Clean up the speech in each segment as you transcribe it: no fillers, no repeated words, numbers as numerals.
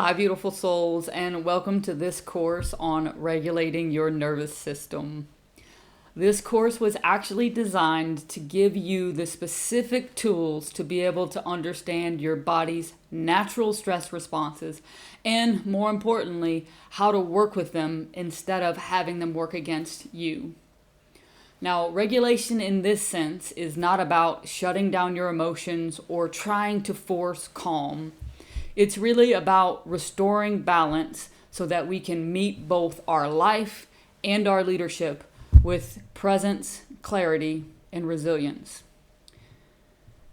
Hi, beautiful souls, and welcome to this course on regulating your nervous system. This course was actually designed to give you the specific tools to be able to understand your body's natural stress responses and, more importantly, how to work with them instead of having them work against you. Now, regulation in this sense is not about shutting down your emotions or trying to force calm. It's really about restoring balance so that we can meet both our life and our leadership with presence, clarity, and resilience.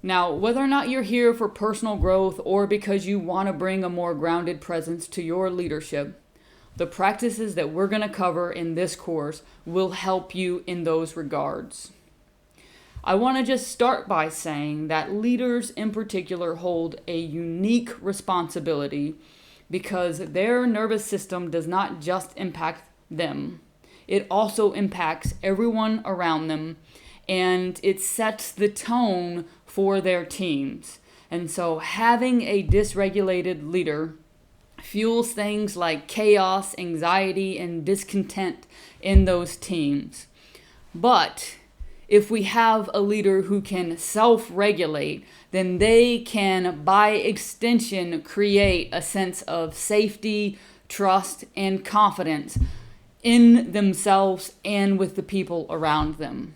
Now, whether or not you're here for personal growth or because you want to bring a more grounded presence to your leadership, the practices that we're going to cover in this course will help you in those regards. I want to just start by saying that leaders in particular hold a unique responsibility because their nervous system does not just impact them. It also impacts everyone around them, and it sets the tone for their teams. And so having a dysregulated leader fuels things like chaos, anxiety, and discontent in those teams. But if we have a leader who can self-regulate, then they can, by extension, create a sense of safety, trust, and confidence in themselves and with the people around them.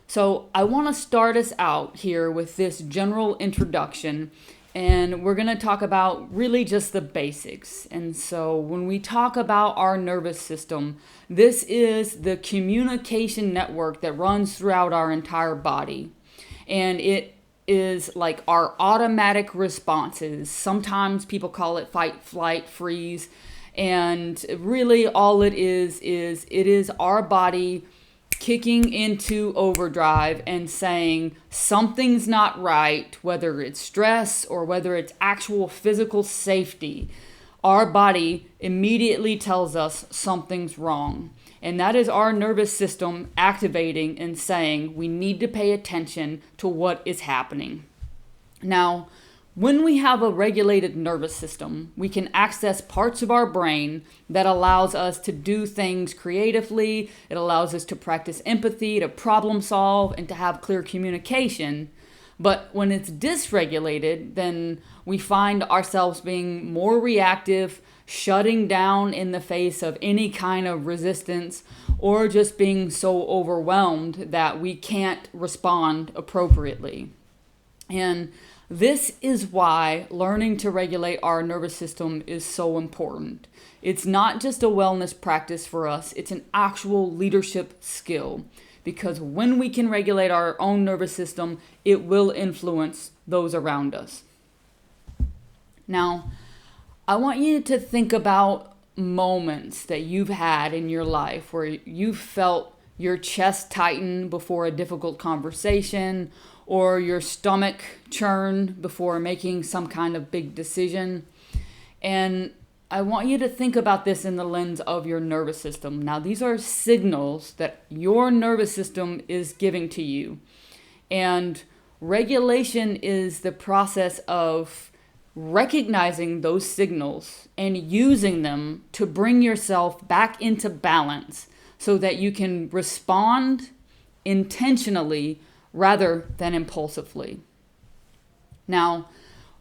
So I want to start us out here with this general introduction, and we're going to talk about really just the basics. And so when we talk about our nervous system, this is the communication network that runs throughout our entire body. And it is like our automatic responses. Sometimes people call it fight, flight, freeze. And really all it is our body kicking into overdrive and saying something's not right, whether it's stress or whether it's actual physical safety. Our body immediately tells us something's wrong. And that is our nervous system activating and saying we need to pay attention to what is happening. Now, when we have a regulated nervous system, we can access parts of our brain that allows us to do things creatively. It allows us to practice empathy, to problem solve, and to have clear communication. But when it's dysregulated, then we find ourselves being more reactive, shutting down in the face of any kind of resistance, or just being so overwhelmed that we can't respond appropriately. And this is why learning to regulate our nervous system is so important. It's not just a wellness practice for us, it's an actual leadership skill. Because when we can regulate our own nervous system, it will influence those around us. Now, I want you to think about moments that you've had in your life where you felt your chest tighten before a difficult conversation, or your stomach churn before making some kind of big decision. And I want you to think about this in the lens of your nervous system. Now, these are signals that your nervous system is giving to you. And regulation is the process of recognizing those signals and using them to bring yourself back into balance so that you can respond intentionally rather than impulsively. Now,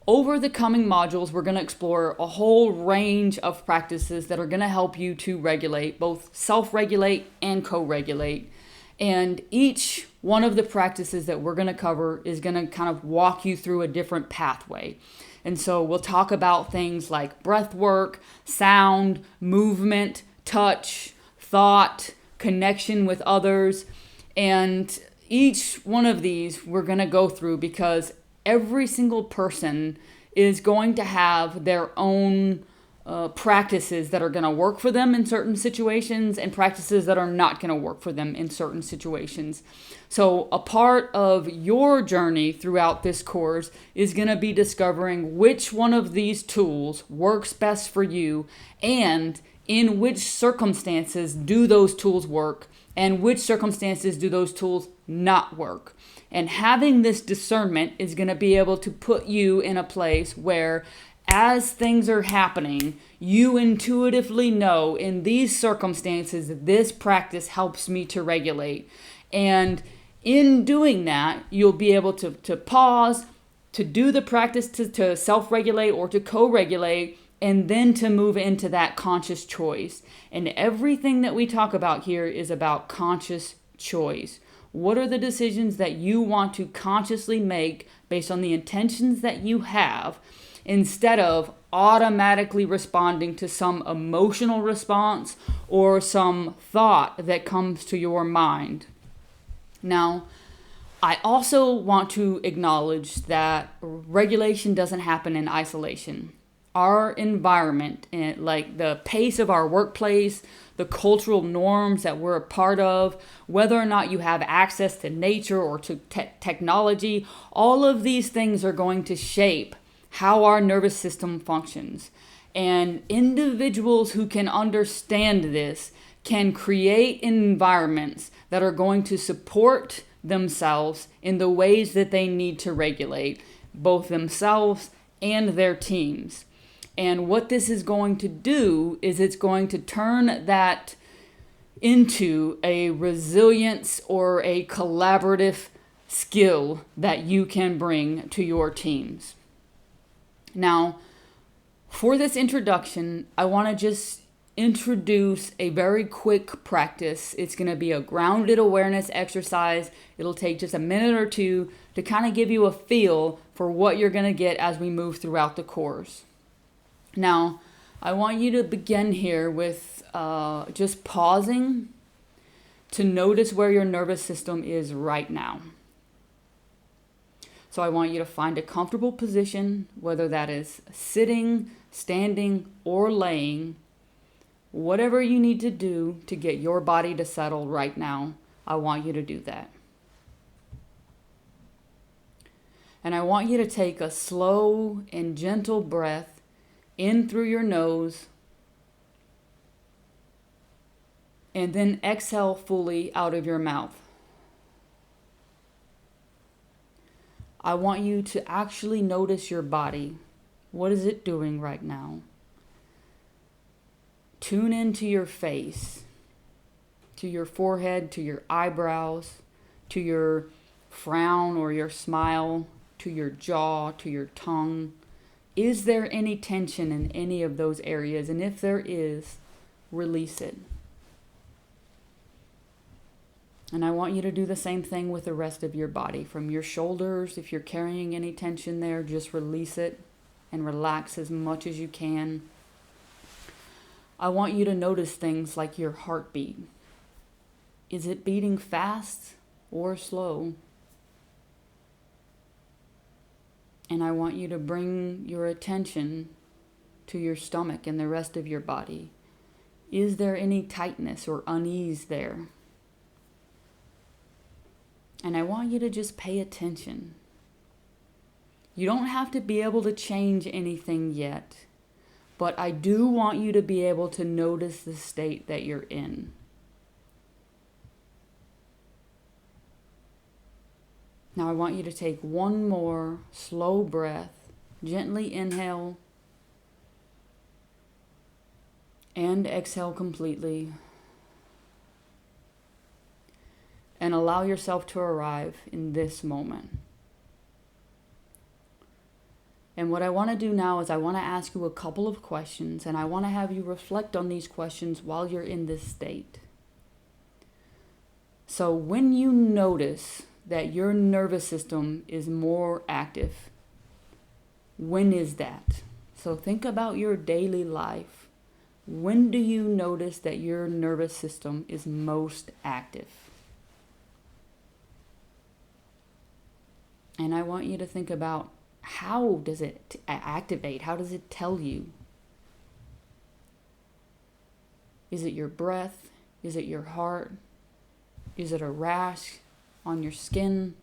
over the coming modules, we're going to explore a whole range of practices that are going to help you to regulate, both self-regulate and co-regulate. And each one of the practices that we're going to cover is going to kind of walk you through a different pathway. And so we'll talk about things like breathwork, sound, movement, touch, thought, connection with others, and each one of these we're going to go through because every single person is going to have their own practices that are going to work for them in certain situations and practices that are not going to work for them in certain situations. So a part of your journey throughout this course is going to be discovering which one of these tools works best for you and in which circumstances do those tools work and which circumstances do those tools not work. And having this discernment is going to be able to put you in a place where as things are happening, you intuitively know in these circumstances, this practice helps me to regulate. And in doing that, you'll be able to pause, to do the practice to self-regulate or to co-regulate, and then to move into that conscious choice. And everything that we talk about here is about conscious choice. What are the decisions that you want to consciously make based on the intentions that you have, instead of automatically responding to some emotional response or some thought that comes to your mind? Now, I also want to acknowledge that regulation doesn't happen in isolation. Our environment, like the pace of our workplace, the cultural norms that we're a part of, whether or not you have access to nature or to technology, all of these things are going to shape how our nervous system functions. And individuals who can understand this can create environments that are going to support themselves in the ways that they need to regulate both themselves and their teams. And what this is going to do is it's going to turn that into a resilience or a collaborative skill that you can bring to your teams. Now, for this introduction, I want to just introduce a very quick practice. It's going to be a grounded awareness exercise. It'll take just a minute or two to kind of give you a feel for what you're going to get as we move throughout the course. Now, I want you to begin here with just pausing to notice where your nervous system is right now. So I want you to find a comfortable position, whether that is sitting, standing, or laying. Whatever you need to do to get your body to settle right now, I want you to do that. And I want you to take a slow and gentle breath in through your nose, and then exhale fully out of your mouth. I want you to actually notice your body. What is it doing right now? Tune into your face, to your forehead, to your eyebrows, to your frown or your smile, to your jaw, to your tongue. Is there any tension in any of those areas? And if there is, release it. And I want you to do the same thing with the rest of your body. From your shoulders, if you're carrying any tension there, just release it and relax as much as you can. I want you to notice things like your heartbeat. Is it beating fast or slow? And I want you to bring your attention to your stomach and the rest of your body. Is there any tightness or unease there? And I want you to just pay attention. You don't have to be able to change anything yet, but I do want you to be able to notice the state that you're in. Now I want you to take one more slow breath. Gently inhale and exhale completely. And allow yourself to arrive in this moment. And what I want to do now is I want to ask you a couple of questions, and I want to have you reflect on these questions while you're in this state. So when you notice that your nervous system is more active, when is that? So think about your daily life. When do you notice that your nervous system is most active? And I want you to think about, how does it activate? How does it tell you? Is it your breath? Is it your heart? Is it a rash on your skin?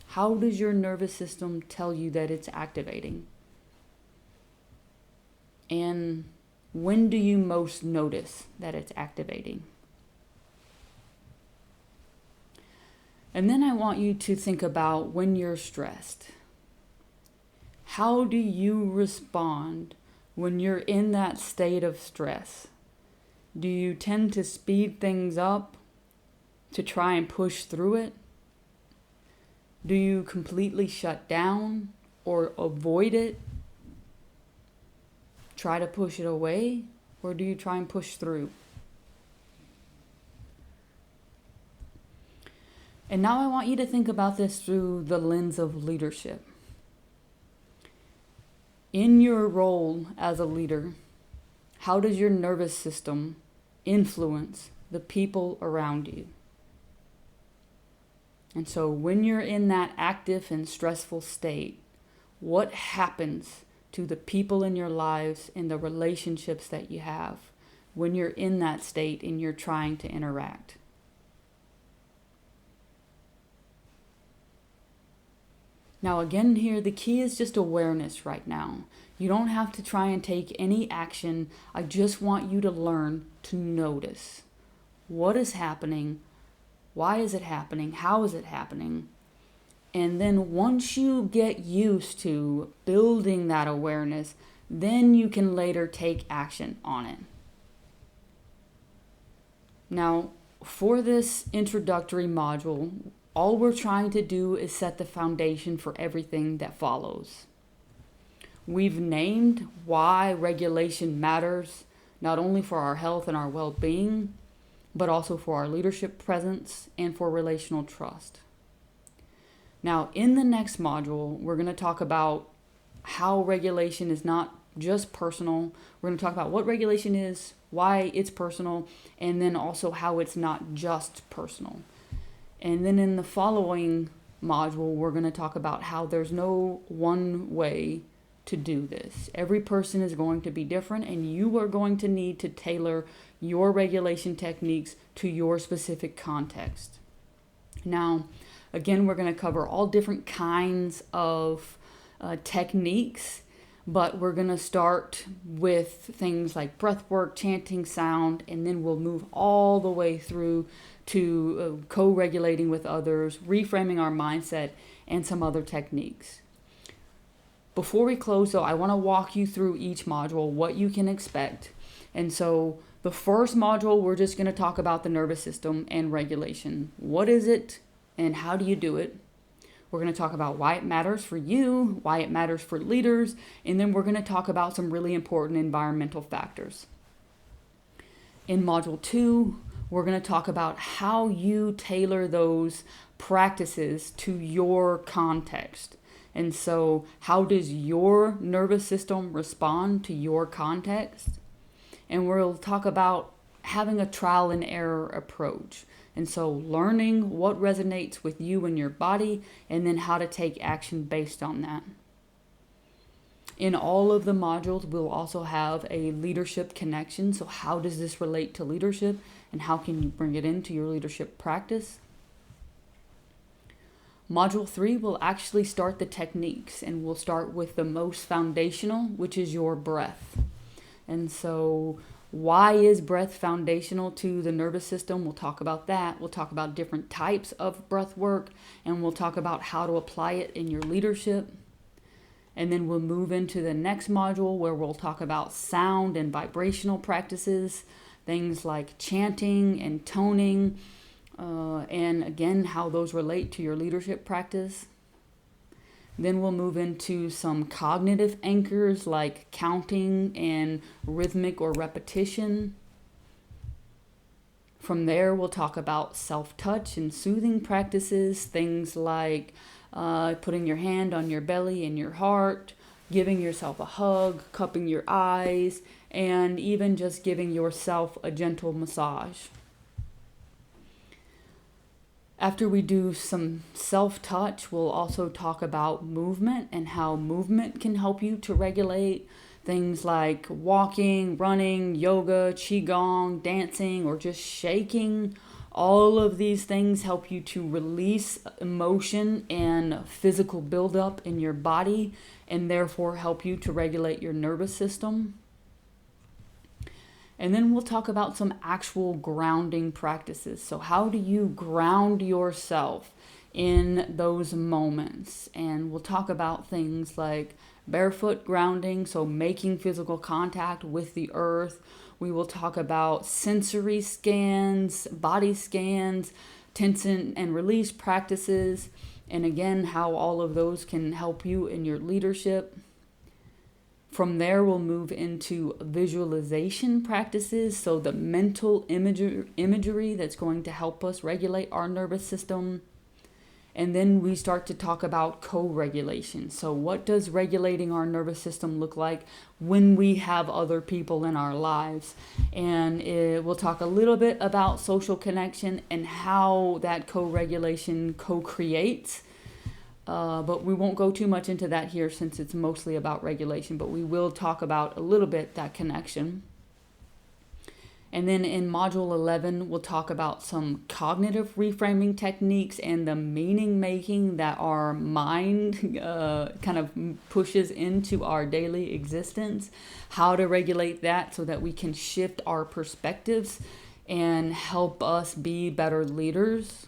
How does your nervous system tell you that it's activating? And when do you most notice that it's activating? And then I want you to think about when you're stressed. How do you respond when you're in that state of stress? Do you tend to speed things up to try and push through it? Do you completely shut down or avoid it? Try to push it away? Or do you try and push through? And now I want you to think about this through the lens of leadership. In your role as a leader, how does your nervous system influence the people around you? And so when you're in that active and stressful state, what happens to the people in your lives and the relationships that you have when you're in that state and you're trying to interact? Now again here, the key is just awareness right now. You don't have to try and take any action. I just want you to learn to notice. What is happening? Why is it happening? How is it happening? And then once you get used to building that awareness, then you can later take action on it. Now, for this introductory module, all we're trying to do is set the foundation for everything that follows. We've named why regulation matters, not only for our health and our well-being, but also for our leadership presence and for relational trust. Now, in the next module, we're going to talk about how regulation is not just personal. We're going to talk about what regulation is, why it's personal, and then also how it's not just personal. And then in the following module, we're going to talk about how there's no one way to do this. Every person is going to be different, and you are going to need to tailor your regulation techniques to your specific context. Now, again, we're going to cover all different kinds of techniques, but we're going to start with things like breathwork, chanting, sound, and then we'll move all the way through to co-regulating with others, reframing our mindset, and some other techniques. Before we close, though, I want to walk you through each module, what you can expect. And so the first module, we're just going to talk about the nervous system and regulation. What is it and how do you do it? We're going to talk about why it matters for you, why it matters for leaders, and then we're going to talk about some really important environmental factors. In module 2, we're going to talk about how you tailor those practices to your context. And so how does your nervous system respond to your context? And we'll talk about having a trial and error approach. And so learning what resonates with you and your body, and then how to take action based on that. In all of the modules, we'll also have a leadership connection. So how does this relate to leadership, and how can you bring it into your leadership practice? Module 3 will actually start the techniques, and we'll start with the most foundational, which is your breath. And so why is breath foundational to the nervous system? We'll talk about that. We'll talk about different types of breath work, and we'll talk about how to apply it in your leadership. And then we'll move into the next module where we'll talk about sound and vibrational practices, things like chanting and toning, and again, how those relate to your leadership practice. Then we'll move into some cognitive anchors like counting and rhythmic or repetition. From there, we'll talk about self-touch and soothing practices, things like putting your hand on your belly and your heart, giving yourself a hug, cupping your eyes, and even just giving yourself a gentle massage. After we do some self-touch, we'll also talk about movement and how movement can help you to regulate things like walking, running, yoga, qigong, dancing, or just shaking. All of these things help you to release emotion and physical buildup in your body, and therefore help you to regulate your nervous system. And then we'll talk about some actual grounding practices. So how do you ground yourself in those moments? And we'll talk about things like barefoot grounding, so making physical contact with the earth. We will talk about sensory scans, body scans, tension and release practices, and again, how all of those can help you in your leadership. From there, we'll move into visualization practices, so the mental imagery that's going to help us regulate our nervous system. And then we start to talk about co-regulation. So what does regulating our nervous system look like when we have other people in our lives? And we'll talk a little bit about social connection and how that co-regulation co-creates. But we won't go too much into that here since it's mostly about regulation, but we will talk about a little bit that connection. And then in Module 11, we'll talk about some cognitive reframing techniques and the meaning making that our mind kind of pushes into our daily existence, how to regulate that so that we can shift our perspectives and help us be better leaders.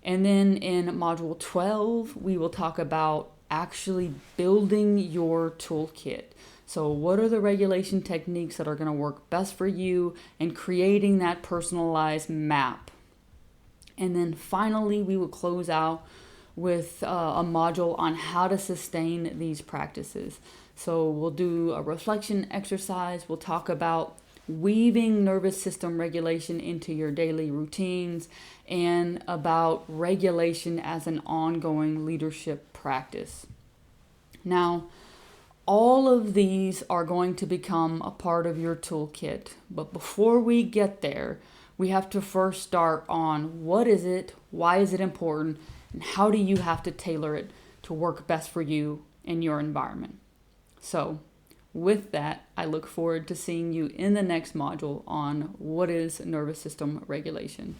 And then in Module 12, we will talk about actually building your toolkit. So what are the regulation techniques that are going to work best for you, and creating that personalized map. And then finally, we will close out with a module on how to sustain these practices. So we'll do a reflection exercise. We'll talk about weaving nervous system regulation into your daily routines, and about regulation as an ongoing leadership practice. Now, all of these are going to become a part of your toolkit. But before we get there, we have to first start on what is it, why is it important, and how do you have to tailor it to work best for you in your environment. So with that, I look forward to seeing you in the next module on what is nervous system regulation.